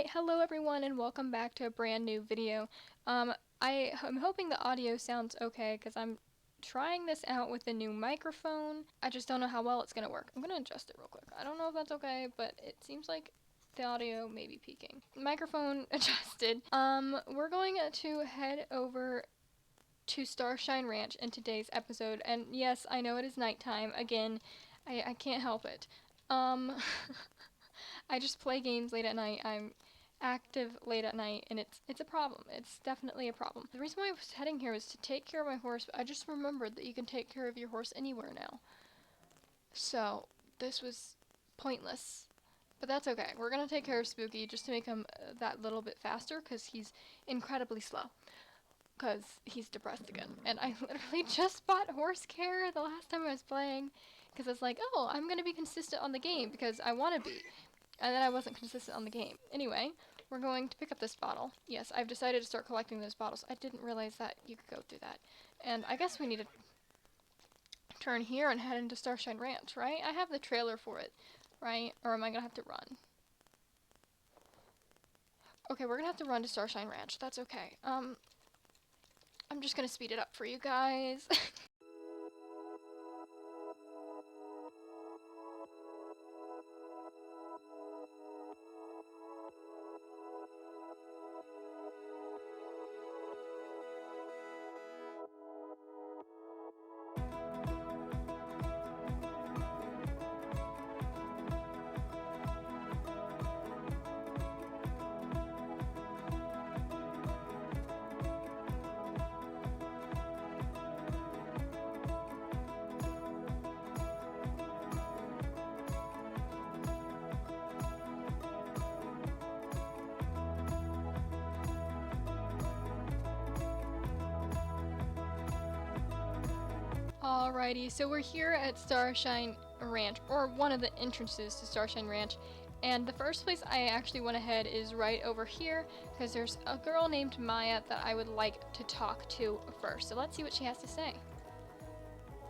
Alright, hello everyone and welcome back to a brand new video. I'm hoping the audio sounds okay because I'm trying this out with a new microphone. I just don't know how well it's going to work. I'm going to adjust it real quick. I don't know if that's okay, but it seems like the audio may be peaking. Microphone adjusted. We're going to head over to Starshine Ranch in today's episode, and yes, I know it is nighttime. Again, I can't help it. I just play games late at night. I'm active late at night, and it's a problem. It's definitely a problem. The reason why I was heading here was to take care of my horse, but I just remembered that you can take care of your horse anywhere now. So, this was pointless. But that's okay. We're gonna take care of Spooky just to make him that little bit faster, because he's incredibly slow. Because he's depressed again. And I literally just bought horse care the last time I was playing, because I was like, oh, I'm gonna be consistent on the game, because I want to be. And then I wasn't consistent on the game. Anyway, we're going to pick up this bottle. Yes, I've decided to start collecting those bottles. I didn't realize that you could go through that. And I guess we need to turn here and head into Starshine Ranch, right? I have the trailer for it, right? Or am I gonna have to run? Okay, we're gonna have to run to Starshine Ranch. That's okay. I'm just gonna speed it up for you guys. Alrighty, so we're here at Starshine Ranch, or one of the entrances to Starshine Ranch, and the first place I actually want to head is right over here, because there's a girl named Maya that I would like to talk to first. So let's see what she has to say.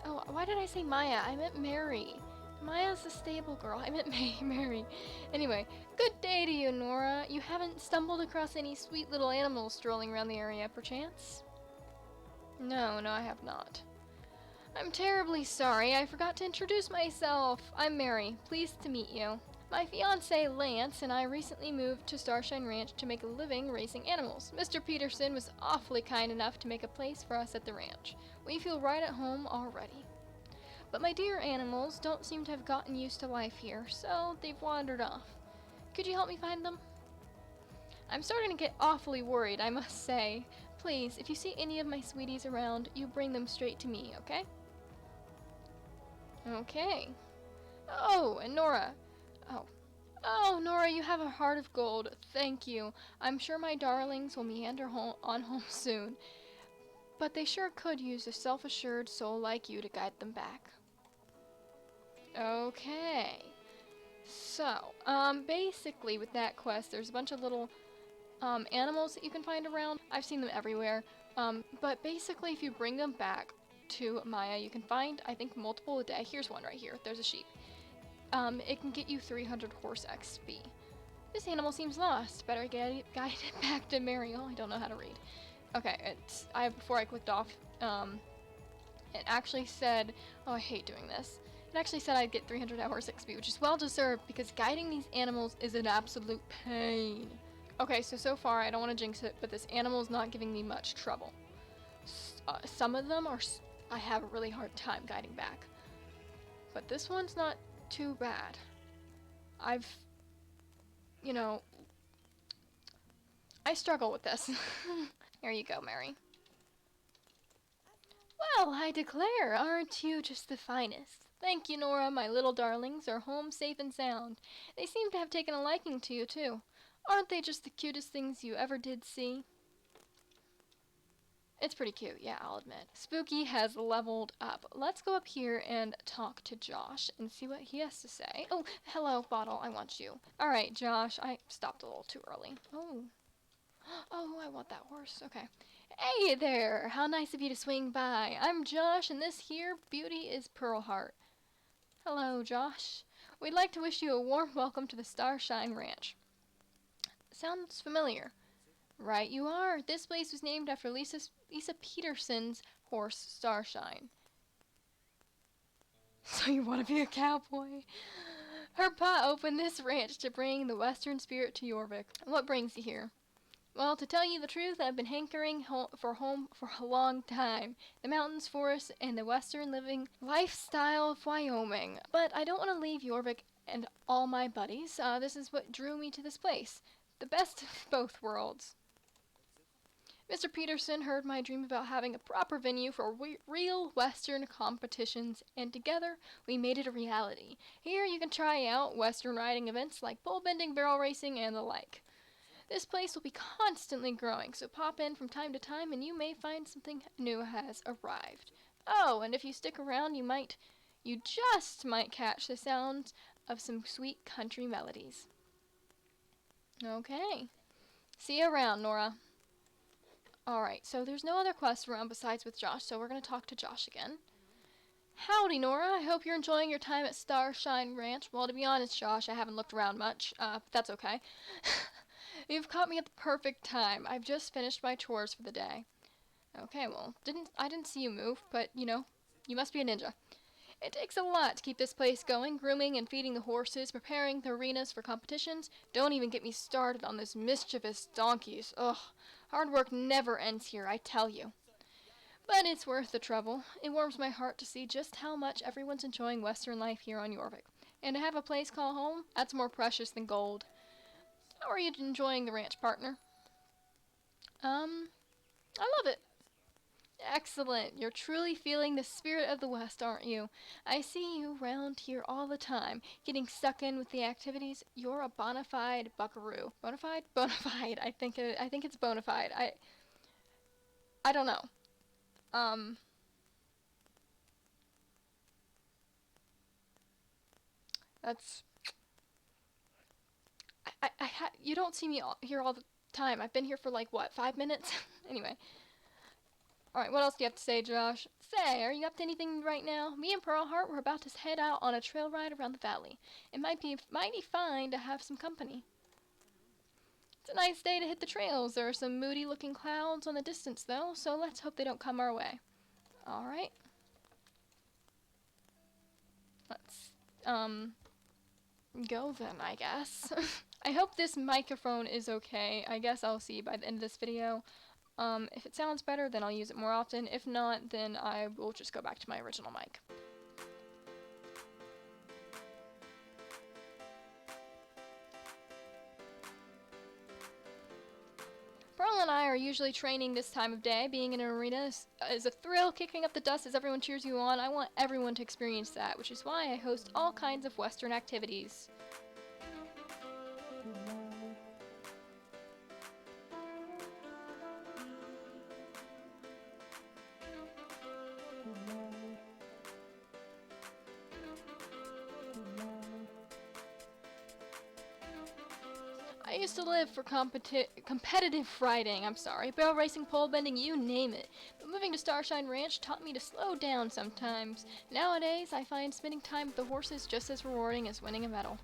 Oh, why did I say Maya? I meant Mary. Maya's the stable girl. I meant Mary. Anyway, good day to you, Nora. You haven't stumbled across any sweet little animals strolling around the area, perchance? No, I have not. I'm terribly sorry, I forgot to introduce myself. I'm Mary, pleased to meet you. My fiance, Lance, and I recently moved to Starshine Ranch to make a living raising animals. Mr. Peterson was awfully kind enough to make a place for us at the ranch. We feel right at home already. But my dear animals don't seem to have gotten used to life here, so they've wandered off. Could you help me find them? I'm starting to get awfully worried, I must say. Please, if you see any of my sweeties around, you bring them straight to me, okay? Okay. Oh, and Nora. Oh, Nora, you have a heart of gold. Thank you. I'm sure my darlings will meander on home soon. But they sure could use a self-assured soul like you to guide them back. Okay. So, basically with that quest, there's a bunch of little, animals that you can find around. I've seen them everywhere. But basically if you bring them back to Maya, you can find, I think, multiple a day. Here's one right here. There's a sheep. It can get you 300 horse XP. This animal seems lost. Better guide it back to Mary. Oh, I don't know how to read. Okay, before I clicked off, it actually said, oh, I hate doing this. It actually said I'd get 300 hours XP, which is well deserved because guiding these animals is an absolute pain. Okay, so far, I don't want to jinx it, but this animal's not giving me much trouble. Some of them I have a really hard time guiding back. But this one's not too bad. I struggle with this. Here you go, Mary. Well, I declare, aren't you just the finest? Thank you, Nora. My little darlings are home safe and sound. They seem to have taken a liking to you, too. Aren't they just the cutest things you ever did see? It's pretty cute, yeah, I'll admit. Spooky has leveled up. Let's go up here and talk to Josh and see what he has to say. Oh, hello, Bottle, I want you. Alright, Josh, I stopped a little too early. Oh, I want that horse, okay. Hey there, how nice of you to swing by. I'm Josh, and this here beauty is Pearlheart. Hello, Josh. We'd like to wish you a warm welcome to the Starshine Ranch. Sounds familiar. Right you are. This place was named after Lisa Peterson's horse, Starshine. So you want to be a cowboy? Her pa opened this ranch to bring the western spirit to Jorvik. What brings you here? Well, to tell you the truth, I've been hankering for home for a long time. The mountains, forests, and the western living lifestyle of Wyoming. But I don't want to leave Jorvik and all my buddies. This is what drew me to this place. The best of both worlds. Mr. Peterson heard my dream about having a proper venue for real Western competitions, and together we made it a reality. Here you can try out Western riding events like bull bending, barrel racing, and the like. This place will be constantly growing, so pop in from time to time and you may find something new has arrived. Oh, and if you stick around, you just might catch the sounds of some sweet country melodies. Okay. See you around, Nora. Alright, so there's no other quests around besides with Josh, so we're going to talk to Josh again. Howdy, Nora. I hope you're enjoying your time at Starshine Ranch. Well, to be honest, Josh, I haven't looked around much, but that's okay. You've caught me at the perfect time. I've just finished my chores for the day. Okay, well, I didn't see you move, but, you must be a ninja. It takes a lot to keep this place going, grooming and feeding the horses, preparing the arenas for competitions. Don't even get me started on those mischievous donkeys. Ugh, hard work never ends here, I tell you. But it's worth the trouble. It warms my heart to see just how much everyone's enjoying Western life here on Jorvik. And to have a place called home, that's more precious than gold. How are you enjoying the ranch, partner? I love it. Excellent. You're truly feeling the spirit of the West, aren't you? I see you round here all the time, getting stuck in with the activities. You're a bona fide buckaroo. Bona fide? Bona fide. I think it's bona fide. I don't know. That's... you don't see me here all the time. I've been here for like, what, 5 minutes? Anyway. Alright, what else do you have to say, Josh? Say, are you up to anything right now? Me and Pearl Heart were about to head out on a trail ride around the valley. It might be mighty fine to have some company. It's a nice day to hit the trails. There are some moody-looking clouds on the distance, though, so let's hope they don't come our way. Alright. Let's, go then, I guess. I hope this microphone is okay. I guess I'll see by the end of this video. If it sounds better, then I'll use it more often. If not, then I will just go back to my original mic. Pearl and I are usually training this time of day. Being in an arena is a thrill, kicking up the dust as everyone cheers you on. I want everyone to experience that, which is why I host all kinds of Western activities. I used to live for competitive riding, barrel racing, pole bending, you name it. But moving to Starshine Ranch taught me to slow down sometimes. Nowadays, I find spending time with the horses just as rewarding as winning a medal.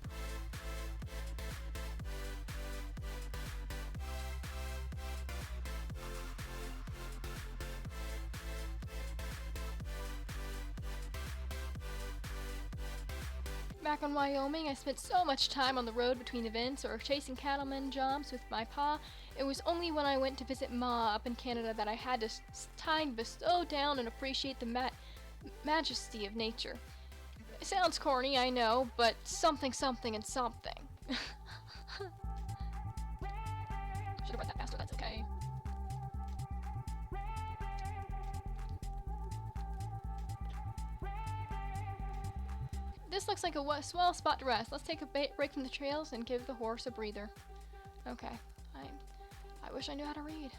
Back in Wyoming, I spent so much time on the road between events or chasing cattlemen jobs with my pa. It was only when I went to visit Ma up in Canada that I had time to slow down and appreciate the majesty of nature. It sounds corny, I know, but something and something. Should've read that faster, that's okay. This looks like a swell spot to rest. Let's take a break from the trails and give the horse a breather. Okay. I wish I knew how to read.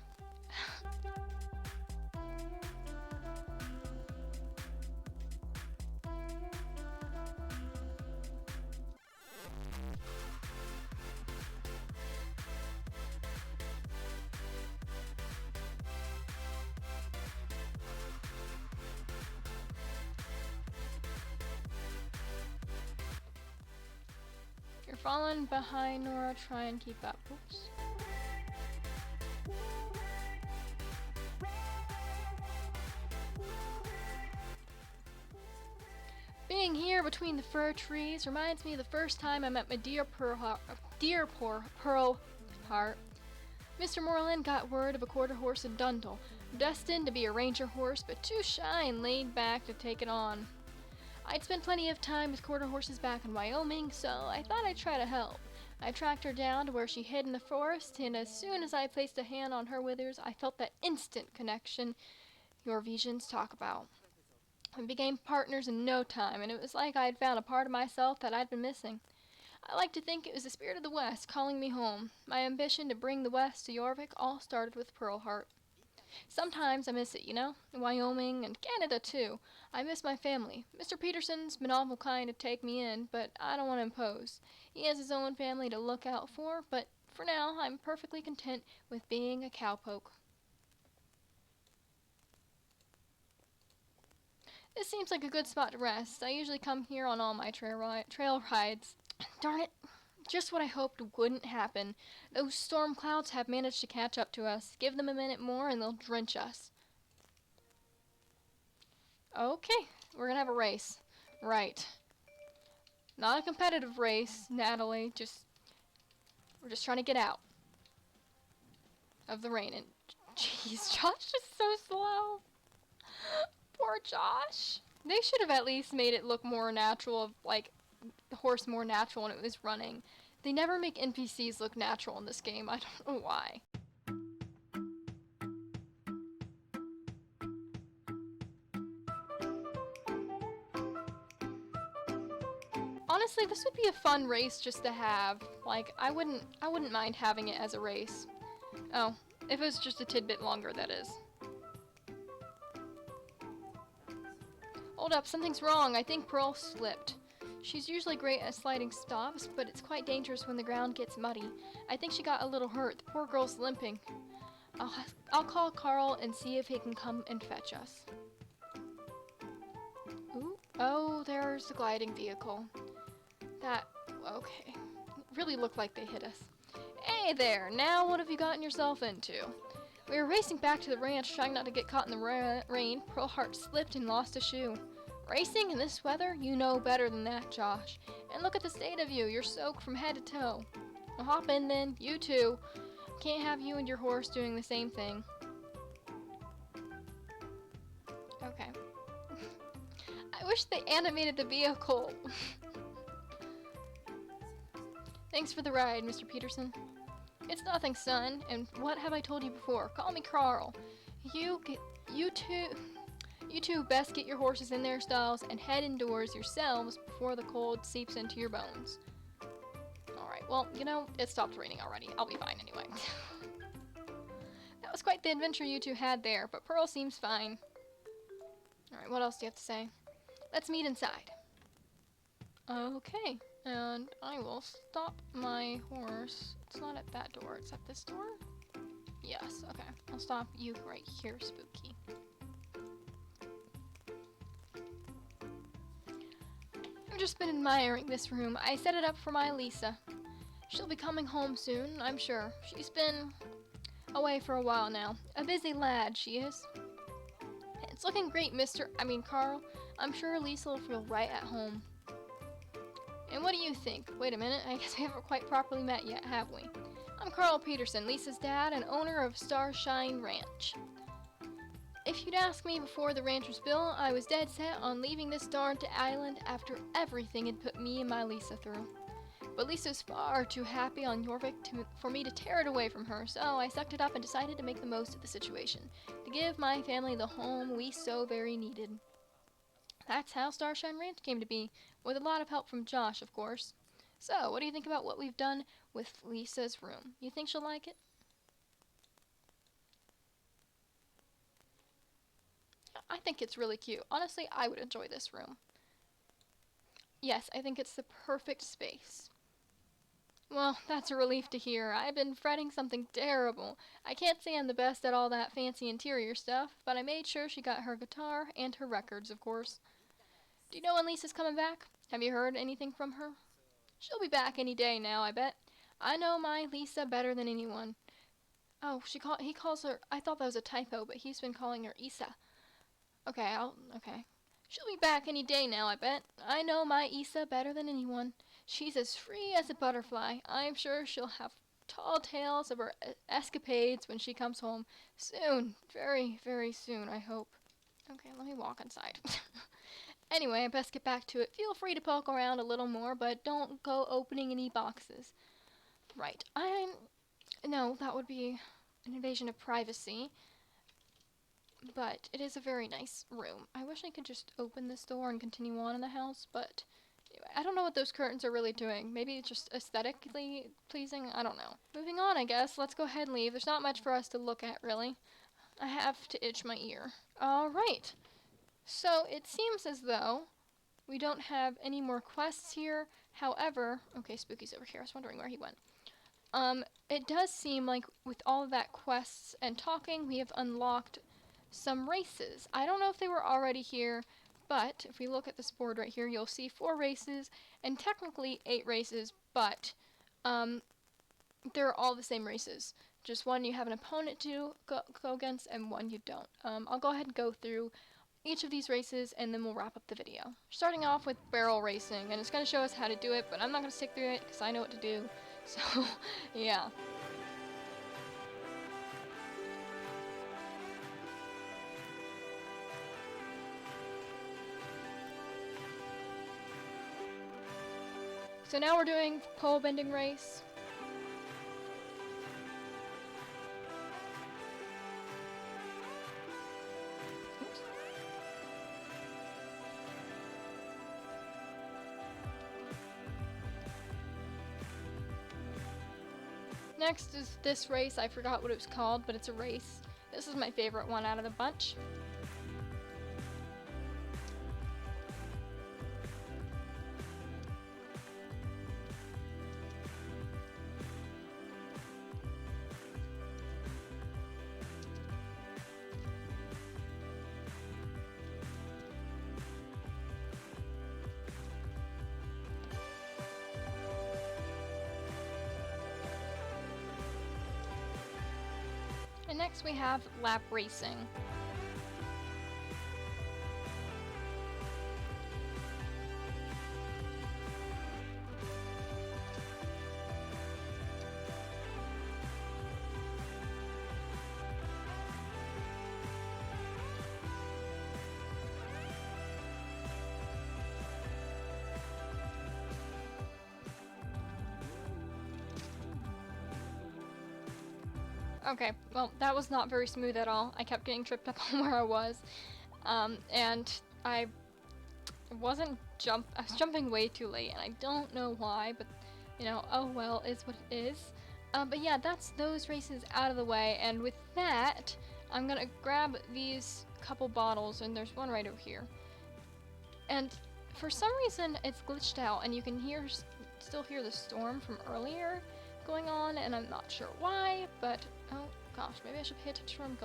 You're falling behind, Nora. Try and keep up. Oops. here between the fir trees reminds me of the first time I met my dear poor Pearl Heart. Mr. Moreland got word of a quarter horse in Dundle, destined to be a ranger horse, but too shy and laid back to take it on. I'd spent plenty of time with quarter horses back in Wyoming, so I thought I'd try to help. I tracked her down to where she hid in the forest, and as soon as I placed a hand on her withers, I felt that instant connection your visions talk about. We became partners in no time, and it was like I'd found a part of myself that I'd been missing. I like to think it was the spirit of the West calling me home. My ambition to bring the West to Jorvik all started with Pearl Heart. Sometimes I miss it, you know? Wyoming and Canada, too. I miss my family. Mr. Peterson's been awful kind to take me in, but I don't want to impose. He has his own family to look out for, but for now I'm perfectly content with being a cowpoke. This seems like a good spot to rest. I usually come here on all my trail rides. Darn it. Just what I hoped wouldn't happen. Those storm clouds have managed to catch up to us. Give them a minute more and they'll drench us. Okay, we're gonna have a race. Right. Not a competitive race, Natalie. We're just trying to get out of the rain. And jeez, Josh is so slow. Poor Josh. They should have at least made it look more natural, like the horse more natural when it was running. They never make NPCs look natural in this game. I don't know why. Honestly, this would be a fun race just to have. Like, I wouldn't mind having it as a race. Oh, if it was just a tidbit longer, that is. Hold up, something's wrong. I think Pearl slipped. She's usually great at sliding stops, but it's quite dangerous when the ground gets muddy. I think she got a little hurt. The poor girl's limping. I'll call Carl and see if he can come and fetch us. Ooh, oh, there's the gliding vehicle. Okay. It really looked like they hit us. Hey there, now what have you gotten yourself into? We were racing back to the ranch, trying not to get caught in the rain. Pearl Heart slipped and lost a shoe. Racing in this weather? You know better than that, Josh. And look at the state of you. You're soaked from head to toe. Well, hop in then. You too. Can't have you and your horse doing the same thing. Okay. I wish they animated the vehicle. Thanks for the ride, Mr. Peterson. It's nothing, son. And what have I told you before? Call me Carl. You two best get your horses in their stalls and head indoors yourselves before the cold seeps into your bones. Alright, well, you know, it stopped raining already. I'll be fine anyway. That was quite the adventure you two had there, but Pearl seems fine. Alright, what else do you have to say? Let's meet inside. Okay, and I will stop my horse. It's not at that door, it's at this door? Yes, okay. I'll stop you right here, Spooky. I've just been admiring this room. I set it up for my Lisa. She'll be coming home soon, I'm sure. She's been away for a while now. A busy lad, she is. It's looking great, Carl. I'm sure Lisa will feel right at home. And what do you think? Wait a minute, I guess we haven't quite properly met yet, have we? I'm Carl Peterson, Lisa's dad and owner of Starshine Ranch. If you'd asked me before the ranch was built, I was dead set on leaving this darned island after everything had put me and my Lisa through. But Lisa's far too happy on Jorvik for me to tear it away from her, so I sucked it up and decided to make the most of the situation, to give my family the home we so very needed. That's how Starshine Ranch came to be, with a lot of help from Josh, of course. So, what do you think about what we've done with Lisa's room? You think she'll like it? I think it's really cute. Honestly, I would enjoy this room. Yes, I think it's the perfect space. Well, that's a relief to hear. I've been fretting something terrible. I can't say I'm the best at all that fancy interior stuff, but I made sure she got her guitar and her records, of course. Do you know when Lisa's coming back? Have you heard anything from her? She'll be back any day now, I bet. I know my Lisa better than anyone. Oh, he calls her, I thought that was a typo, but he's been calling her Isa. Okay. She'll be back any day now, I bet. I know my Issa better than anyone. She's as free as a butterfly. I'm sure she'll have tall tales of her escapades when she comes home. Soon. Very, very soon, I hope. Okay, let me walk inside. Anyway, I best get back to it. Feel free to poke around a little more, but don't go opening any boxes. Right. No, that would be an invasion of privacy. But it is a very nice room. I wish I could just open this door and continue on in the house, but I don't know what those curtains are really doing. Maybe it's just aesthetically pleasing? I don't know. Moving on, I guess. Let's go ahead and leave. There's not much for us to look at, really. I have to itch my ear. Alright. So, it seems as though we don't have any more quests here. However, okay, Spooky's over here. I was wondering where he went. It does seem like with all of that quests and talking, we have unlocked some races. I don't know if they were already here, but if we look at this board right here, you'll see 4 races, and technically 8 races, but they're all the same races. Just one you have an opponent to go against, and one you don't. I'll go ahead and go through each of these races, and then we'll wrap up the video. Starting off with barrel racing, and it's going to show us how to do it, but I'm not going to stick through it, because I know what to do. So, yeah. So now we're doing pole bending race. Oops. Next is this race. I forgot what it was called, but it's a race. This is my favorite one out of the bunch. And next we have lap racing. Okay, well, that was not very smooth at all. I kept getting tripped up on where I was. And I was jumping way too late, and I don't know why, but, you know, oh well, is what it is. But yeah, that's those races out of the way, and with that, I'm gonna grab these couple bottles, and there's one right over here. And for some reason, it's glitched out, and you can still hear the storm from earlier going on, and I'm not sure why, but oh gosh, maybe I should pay attention to where I'm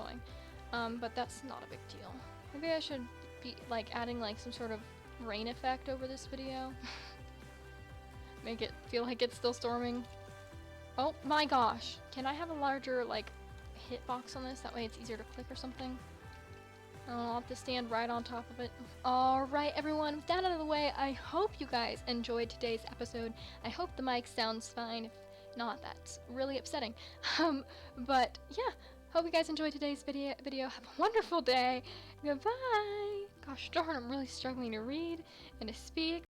going. But that's not a big deal. Maybe I should be like adding like some sort of rain effect over this video. Make it feel like it's still storming. Oh my gosh, can I have a larger like hitbox on this? That way it's easier to click or something. I'll have to stand right on top of it. Alright everyone, with that out of the way, I hope you guys enjoyed today's episode. I hope the mic sounds fine. If not, that's really upsetting. But yeah, hope you guys enjoyed today's video. Have a wonderful day. Goodbye. Gosh darn, I'm really struggling to read and to speak.